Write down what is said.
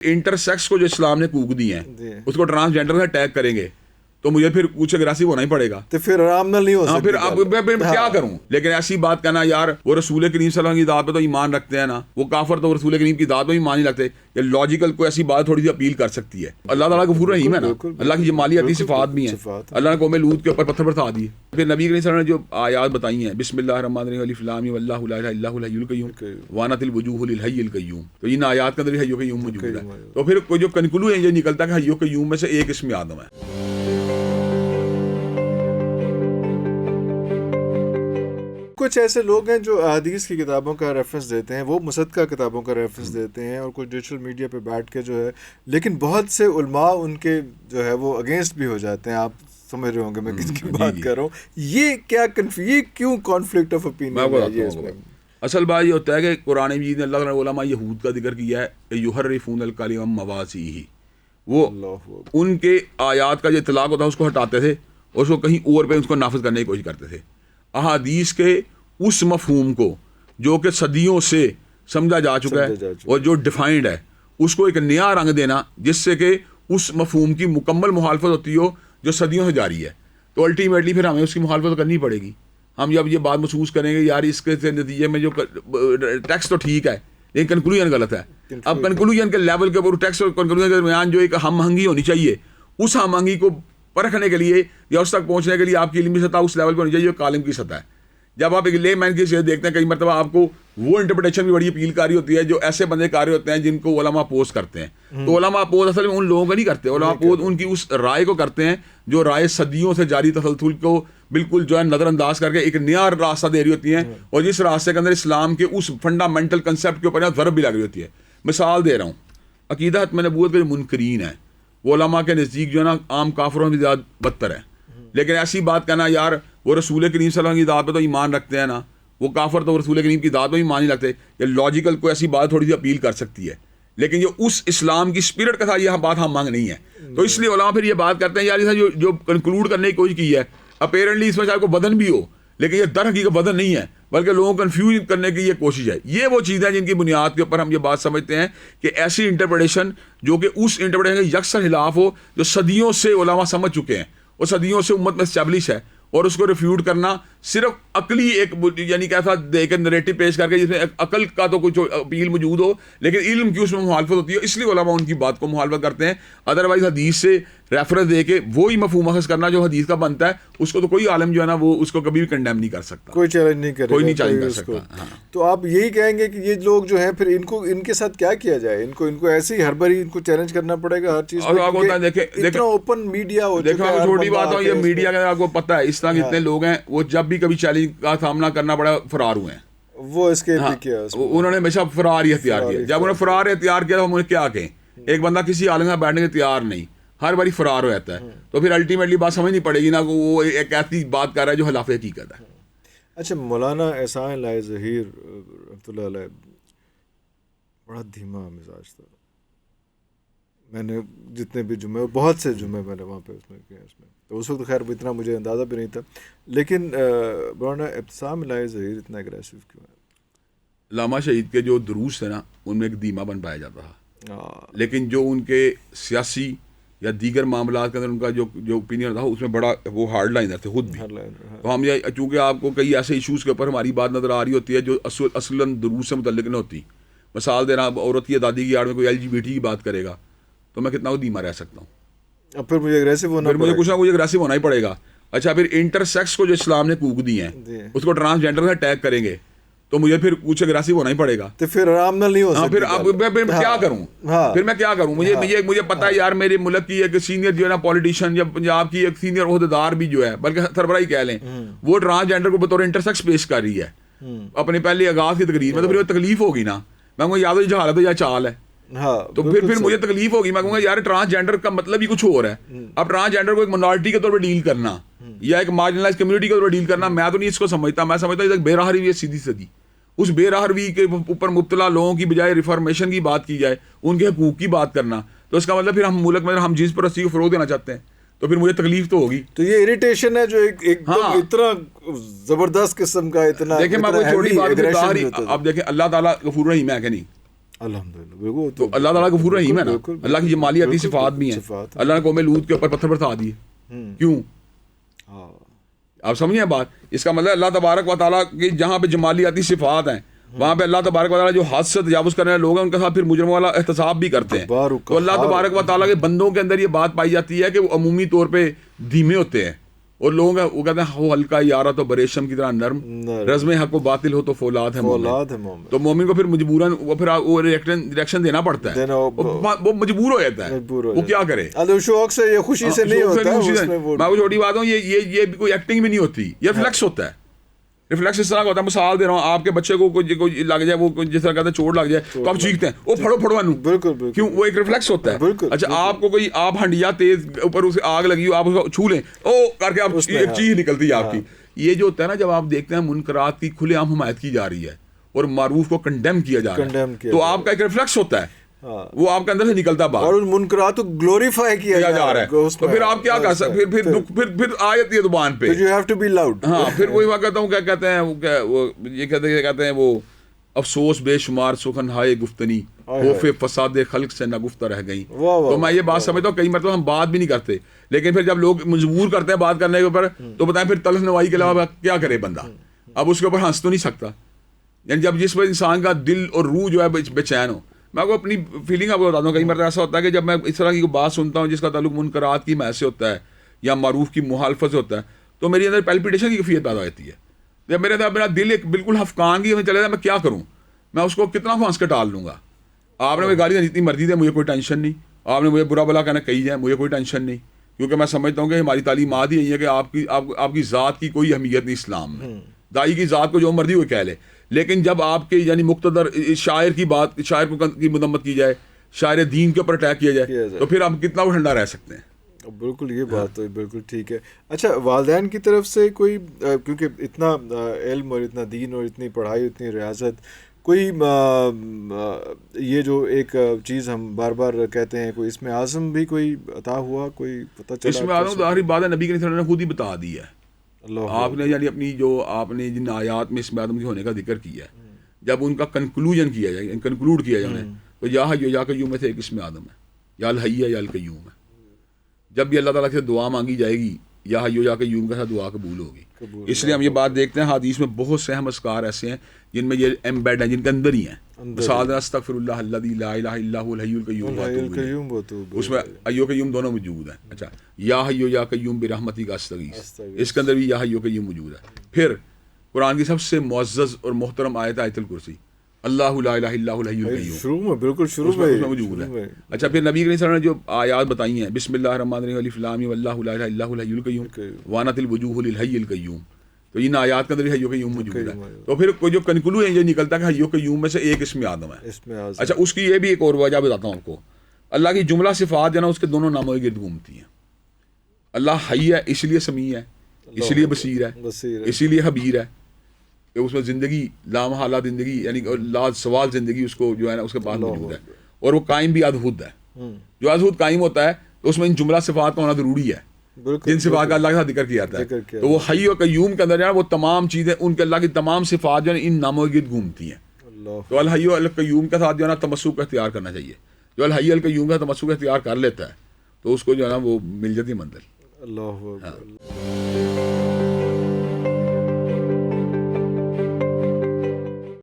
Intersex کو جو اسلام نے کوک دی ہیں اس کو ٹرانسجینڈر سے اٹیک کریں گے تو مجھے پھر کچھ اگریسو ہونا ہی پڑے گا، تو پھر آرام نہ نہیں ہو سکتا، پھر اب میں کیا کروں؟ لیکن ایسی بات کہنا یار وہ رسول کریم صلی اللہ علیہ وسلم کی ذات پہ تو ایمان رکھتے ہیں نا، وہ کافر تو رسول کریم کی ذات پہ ایمان نہیں رکھتے، یہ لاجیکل کوئی ایسی بات تھوڑی سی اپیل کر سکتی ہے؟ اللہ تعالیٰ غفور رحیم ہے نا، اللہ کی جمالیاتی صفات بھی ہیں، اللہ نے قوم لوط کے اوپر پتھر برسا دیے۔ پھر نبی کریم صلی اللہ علیہ وسلم نے جو آیات بتائی ہیں، بسم اللہ الرحمن الرحیم الف لام میم اللہ لا الہ الا هو الحی القیوم وانت الوجوہ للحی القیوم، تو ان آیات کے اندر حی القیوم موجود ہے، تو پھر کوئی جو کنکلو ہے یہ نکلتا ہے کہ حی القیوم میں سے ایک اسم آدم ہے۔ کچھ ایسے لوگ ہیں جو احادیث کی کتابوں کا ریفرنس دیتے ہیں، وہ مصدقہ کتابوں کا ریفرنس دیتے ہیں، اور کچھ ڈیجیٹل میڈیا پہ بیٹھ کے جو ہے، لیکن بہت سے علماء ان کے جو ہے وہ اگینسٹ بھی ہو جاتے ہیں۔ آپ سمجھ رہے ہوں گے میں کس کی بات کر رہا ہوں۔ یہ کیا یہ کیوں کانفلکٹ آف اوپینین ہے؟ اصل بات یہ ہوتا ہے کہ قرآن مجید نے اللہ تعالیٰ نے علماء یہود کا ذکر کیا ہے، یحرفون الکلم عن مواضعہ، وہ ان کے آیات کا جو اطلاق ہوتا ہے اس کو ہٹاتے تھے اور اس کو کہیں اور پہ اس کو نافذ کرنے کی کوشش کرتے تھے۔ احادیث کے اس مفہوم کو جو کہ صدیوں سے سمجھا جا چکا ہے اور جو ڈیفائنڈ ہے، اس کو ایک نیا رنگ دینا جس سے کہ اس مفہوم کی مکمل مخالفت ہوتی ہو جو صدیوں سے جاری ہے، تو الٹیمیٹلی پھر ہمیں اس کی مخالفت کرنی پڑے گی۔ ہم جب یہ بات محسوس کریں گے یار اس کے نتیجے میں جو ٹیکسٹ تو ٹھیک ہے لیکن کنکلوژن غلط ہے، اب کنکلوژن کے لیول کے اوپر ٹیکسٹ اور کنکلوژن کے درمیان جو ایک ہم آہنگی ہونی چاہیے، اس ہم آہنگی کو پرکھنے کے لیے یا اس تک پہنچنے کے لیے آپ کی علمی سطح اس لیول پہ ہونی چاہیے جو عالم کی سطح ہے۔ جب آپ ایک لے مین کی صورت دیکھتے ہیں، کئی مرتبہ آپ کو وہ انٹرپریٹیشن بھی بڑی اپیل کاری ہوتی ہے جو ایسے بندے کاری ہوتے ہیں جن کو علماء اپوز کرتے ہیں، تو علماء اپوز اصل میں ان لوگوں کو نہیں کرتے، علماء اپوز ان کی اس رائے کو کرتے ہیں جو رائے صدیوں سے جاری تسلسل کو بالکل جو ہے نظر انداز کر کے ایک نیا راستہ دے رہی ہوتی ہیں، اور جس راستے کے اندر اسلام کے اس فنڈامنٹل کنسیپٹ کے اوپر ضرب بھی لگ رہی ہوتی ہے۔ مثال دے رہا ہوں، عقیدہ ختم نبوت کے جو منکرین ہیں وہ علماء کے نزدیک جو ہے نا عام کافروں سے زیادہ بدتر ہیں، لیکن ایسی بات کہنا یار وہ رسول کریم صلی اللہ علیہ وسلم کی ذات پہ تو ایمان رکھتے ہیں نا، وہ کافر تو رسول کریم کی ذات پہ ایمان نہیں رکھتے، یہ لاجیکل کوئی ایسی بات تھوڑی سی اپیل کر سکتی ہے، لیکن جو اس اسلام کی اسپرٹ کا تھا یہ بات ہم مانگ نہیں ہے، تو اس لیے علماء پھر یہ بات کرتے ہیں یار جو کنکلوڈ کرنے کی کوشش کی ہے، اپیرنٹلی اس میں چاہے کوئی بدن بھی ہو لیکن یہ در حقیقت بدن نہیں ہے بلکہ لوگوں کو کنفیوز کرنے کی یہ کوشش ہے۔ یہ وہ چیزیں ہیں جن کی بنیاد کے اوپر ہم یہ بات سمجھتے ہیں کہ ایسی انٹرپریٹیشن جو کہ اس انٹرپریٹیشن کے یکسر خلاف ہو جو صدیوں سے علماء سمجھ چکے ہیں اور صدیوں سے امت میں اسٹیبلش ہے، اور اس کو ریفیوٹ کرنا صرف عقلی ایک یعنی کیسا ایک نریٹو پیش کر کے جس میں عقل کا تو کچھ اپیل موجود ہو لیکن علم کی اس میں مخالفت ہوتی ہے، اس لیے علماء ان کی بات کو مخالفت کرتے ہیں۔ ادروائز حدیث سے ریفرنس دے کے وہی مفہوم اخذ کرنا جو حدیث کا بنتا ہے، اس کو تو کوئی عالم جو ہے نا وہ اس کو کبھی بھی کنڈیم نہیں کر سکتا، کوئی چیلنج نہیں کرے گا، کوئی نہیں چیلنج کر سکتا۔ تو آپ یہی کہیں گے کہ یہ لوگ جو ہیں پھر ان کے ساتھ کیا کیا جائے؟ ان کو ایسے ہی ہر باری ان کو چیلنج کرنا پڑے گا ہر چیز میں؟ اتنا اوپن میڈیا ہو چکا ہے، چھوٹی بات ہو، یہ میڈیا کا آپ کو پتہ ہے اس طرح کے اتنے لوگ ہیں وہ جب بھی کبھی چیلنج کا سامنا کرنا پڑا فرار ہوئے ہیں، وہ اس کے کیا انہوں نے ہمیشہ فرار ہی اختیار کیا۔ جب انہوں نے فرار اختیار کیا تو ہم انہیں کیا کہیں؟ ایک بندہ کسی عالم میں بیٹھنے کے تیار نہیں، ہر باری فرار ہو جاتا ہے، تو پھر الٹیمیٹلی بات سمجھنی پڑے گی نا کہ وہ ایک ایسی بات کر رہا ہے جو خلاف حقیقت ہے۔ اچھا، مولانا احسان الہی ظہیر رحمۃ اللہ علیہ بڑا دھیما مزاج تھا، میں نے جتنے بھی جمعے، بہت سے جمعے میں نے وہاں پہ اس میں کیا، اس میں تو اس وقت خیر اتنا مجھے اندازہ بھی نہیں تھا، لیکن مولانا ابتسام الہی ظہیر اتنا اگریسو کیوں ہے؟ علامہ شہید کے جو دروس تھے نا ان میں ایک دھیما بن پایا جاتا تھا، لیکن جو ان کے سیاسی یا دیگر معاملات کے اندر ان کا جو اوپینین تھا اس میں بڑا وہ ہارڈ لائنر تھے خود بھی۔ تو ہم یہ چونکہ آپ کو کئی ایسے ایشوز کے اوپر ہماری بات نظر آ رہی ہوتی ہے جو اصلاً دروس سے متعلق نہیں ہوتی، مثال دینا عورت کی آزادی کی آڑ میں کوئی LGBT کی بات کرے گا تو میں کتنا دھیما رہ سکتا ہوں، اب پھر مجھے اگریسو ہونا، مجھے کچھ نہ کچھ اگریسو ہونا ہی پڑے گا۔ اچھا، پھر انٹرسیکس کو جو اسلام نے کوک دی ہیں اس کو ٹرانسجینڈر سے اٹیک کریں گے تو مجھے پھر کچھ اگریسو ہونا ہی پڑے گا، تو پھر آرام نہ نہیں ہو سکتا، پھر اب میں کیا کروں؟ پھر میں کیا کروں؟ مجھے پتا ہے یار میرے ملک کی ایک سینئر جو ہے نا پولیٹیشین یا پنجاب کی ایک سینئر عہدیدار بھی جو ہے بلکہ سربراہ کہہ لیں وہ ٹرانسجینڈر کو بطور انٹرسیکس پیش کر رہی ہے اپنے پہلے آغاز کی تقریر میں، تو پھر تکلیف ہوگی نا، میں کہوں یا تو جہالت ہے یا چال ہے، تو پھر مجھے تکلیف ہوگی، میں کہوں گا یار ٹرانسجینڈر کا مطلب ہی کچھ اور ہے۔ اب ٹرانسجینڈر کو ایک منارٹی کے طور پر ڈیل کرنا یا ایک مارجنلائز کمیونٹی کے طور پر ڈیل کرنا، میں تو نہیں اس کو سمجھتا، میں سمجھتا ہوں بے راہ روی ہے سیدھی سیدھی، اس بے راہ روی کے اوپر مبتلا لوگوں کی بجائے ریفارمیشن کی بات کی جائے، ان کے حقوق کی بات کرنا، تو اس کا مطلب پھر ہم ملک میں ہم جنس پرستی کو فروغ دینا چاہتے ہیں، تو پھر مجھے تکلیف تو ہوگی۔ تو یہ اریٹیشن ہے جو ایک اتنا زبردست قسم کا، اتنا دیکھیں میں کوئی چھوٹی بات، اب دیکھیں اللہ تعالیٰ غفور رحیم ہے کہ نہیں؟ الحمدللہ بالکل. تو اللہ تعالیٰ غفور رحیم ہے نا, اللہ کی جمالیاتی صفات بھی ہیں. صفات. اللہ نے قوم لوط کے اوپر پتھر برسا دیے, کیوں؟ آپ سمجھیں بات, اس کا مطلب اللہ تبارک و تعالیٰ کی جہاں پہ جمالیاتی صفات ہیں وہاں پہ اللہ تبارک و تعالیٰ جو حد سے تجاوز کرنے والے لوگ ہیں ان کے ساتھ پھر مجرم والا احتساب بھی کرتے ہیں. تو اللہ تبارک و تعالیٰ کے بندوں کے اندر یہ بات پائی جاتی ہے کہ وہ عمومی طور پہ دھیمے ہوتے ہیں, اور لوگوں کا وہ کہتے ہیں ہو ہلکا یارہ تو بریشم کی طرح نرم, رزم حق و باطل ہو تو فولاد ہے مومن. تو مومن کو پھر مجبوراً وہ پھر وہ ریئیکشن دینا پڑتا ہے, وہ مجبور ہو جاتا ہے, وہ کیا کرے, شوق سے یا خوشی سے نہیں ہوتا. میں وہ چھوٹی بات ہوں, یہ بھی کوئی ایکٹنگ بھی نہیں ہوتی, یہ ریفلیکس ہوتا ہے. ریفلیکس اس طرح کا ہوتا ہے, مثال دے رہا ہوں, آپ کے بچے کو کوئی لگ جائے, وہ جس طرح کہتے ہیں چوٹ لگ جائے تو آپ چیختے ہیں وہ پھڑو پھڑو انو, بالکل کیوں؟ وہ ایک ریفلیکس ہوتا ہے. اچھا آپ کو کوئی آپ ہنڈیا تیز اوپر اسے آگ لگی ہو, آپ اس کو چھو لیں او کر کے آپ ایک چیز نکلتی ہے آپ کی. یہ جو ہوتا ہے نا, جب آپ دیکھتے ہیں منکرات کی کھلے عام حمایت کی جا رہی ہے اور معروف کو کنڈیم کیا جا رہا ہے, تو آپ کا ایک ریفلیکس ہوتا ہے, وہ آپ کے اندر سے نکلتا ہے اور منکرات کو گلوریفائی کیا جا رہا ہے. تو پھر آپ کیا کر سکتے, پھر آ جاتی ہے زبان پہ, you have to be loud. ہاں پھر وہی میں کہتا ہوں, کیا کہتے ہیں وہ یہ کہتے ہیں وہ افسوس بے شمار سخن ہائے گفتنی خوف فساد خلق سے نہ گفتہ رہ گئیں. تو میں یہ بات سمجھتا ہوں کئی مرتبہ ہم بات بھی نہیں کرتے, لیکن پھر جب لوگ مجبور کرتے ہیں بات کرنے کے اوپر تو بتائیں پھر تلخ نوائی کے علاوہ کیا کرے بندہ, اب اس کے اوپر ہنس تو نہیں سکتا. یعنی جب جس وقت انسان کا دل اور روح جو ہے بے چین ہو, میں کو اپنی فیلنگ آپ کو بتاتا ہوں, کئی مرتبہ ایسا ہوتا ہے کہ جب میں اس طرح کی بات سنتا ہوں جس کا تعلق منکرات کی محض سے ہوتا ہے یا معروف کی مخالفت سے ہوتا ہے, تو میری اندر پیلپیٹیشن کی کیفیت پیدا ہوتی ہے. جب میرے اندر میرا دل ایک بالکل ہفکان کی چلے جائے, میں کیا کروں, میں اس کو کتنا ہنس کے ٹال لوں گا. آپ نے مجھے گالی جتنی مرضی دے مجھے کوئی ٹینشن نہیں, آپ نے مجھے برا بلا کہنا کہی جائے مجھے کوئی ٹینشن نہیں, کیونکہ میں سمجھتا ہوں کہ ہماری تعلیمات ہی یہی ہے کہ آپ کی ذات کی کوئی اہمیت نہیں اسلام میں. دائی کی ذات کو جو مرضی وہ کہہ لے, لیکن جب آپ کے یعنی مقتدر شاعر کی بات, شاعر کی مذمت کی جائے, شاعر دین کے اوپر اٹیک کیا جائے, تو پھر ہم کتنا وہ ٹھنڈا رہ سکتے ہیں. بالکل یہ بات تو بالکل ٹھیک ہے. اچھا والدین کی طرف سے کوئی, کیونکہ اتنا علم اور اتنا دین اور اتنی پڑھائی اتنی ریاضت, کوئی یہ جو ایک چیز ہم بار بار کہتے ہیں, کوئی اس میں اعظم بھی کوئی عطا ہوا, کوئی پتہ چلا؟ اس میں اعظم ظاہری بات ہے نبی کے صلی اللہ علیہ وسلم نے خود ہی بتا دی ہے. آپ نے یعنی اپنی جو آپ نے جن آیات میں اس میں آدم کے ہونے کا ذکر کیا ہے, جب ان کا کنکلوژن کیا جائے, کنکلوڈ کیا جائے تو یا حی یا قیوم میں سے ایک اس میں آدم ہے, یا الحی ہے یا القیوم ہے. جب بھی اللہ تعالیٰ سے دعا مانگی جائے گی یا حی یا قیوم کے ساتھ دعا قبول ہوگی. اس لیے ہم یہ بات دیکھتے ہیں حدیث میں بہت سے اہم اذکار ایسے ہیں جن میں یہ ایمبیڈ ہیں, جن کے اندر ہی ہیں. مثال استغفر اللہ الذی لا الہ الا هو الحی القیوم, اس میں حی و قیوم دونوں موجود ہیں. اچھا یا حی یا قیوم برحمتک استغیث, اس کے اندر بھی یا حی و قیوم موجود ہے. پھر قرآن کی سب سے معزز اور محترم آیت آیت الکرسی, اللہ لا الہ الا هو الحی القیوم, شروع میں بالکل شروع میں موجود ہے. اچھا پھر نبی کریم صلی اللہ علیہ وسلم نے جو آیات بتائی ہیں, بسم اللہ الرحمن الرحیم الف لام میم اللہ لا الہ الا هو الحی القیوم وانت الوجوہ للحی القیوم, تو ان آیات کے اندر حی و قیوم موجود ہے. تو پھر کوئی جو کنکلو ہے یہ نکلتا ہے کہ حی و قیوم میں سے ایک اسم آدم ہے. اچھا اس کی یہ بھی ایک اور وجہ بتاتا ہوں آپ کو. اللہ کی جملہ صفات جو نا اس کے دونوں ناموں کے گرد گھومتی ہیں. اللہ حی ہے اس لیے سمیع ہے, اس لیے بصیر ہے, اسی لیے خبیر ہے, کہ اس میں زندگی لامحالہ زندگی یعنی لا سوال زندگی اس کو جو ہے نا اس کے پاس موجود ہے. اور وہ قائم بھی ادھود ہے. جو ادھود قائم ہوتا ہے تو اس میں ان جملہ صفات کا ہونا ضروری ہے, جن صفات کا اللہ کے ساتھ ذکر کیا جاتا ہے. تو وہ حی و قیوم کے اندر جو ہے وہ تمام چیزیں ان کے اللہ کی تمام صفات جو ہے ان ناموں کے گرد گھومتی ہیں. تو الحی و القیوم کے ساتھ جو ہے نا تمسک کا اختیار کرنا چاہیے. جو الحی القیوم کا تمسک اختیار کر لیتا ہے تو اس کو جو ہے نا وہ مل جاتی ہے منزل. اللہ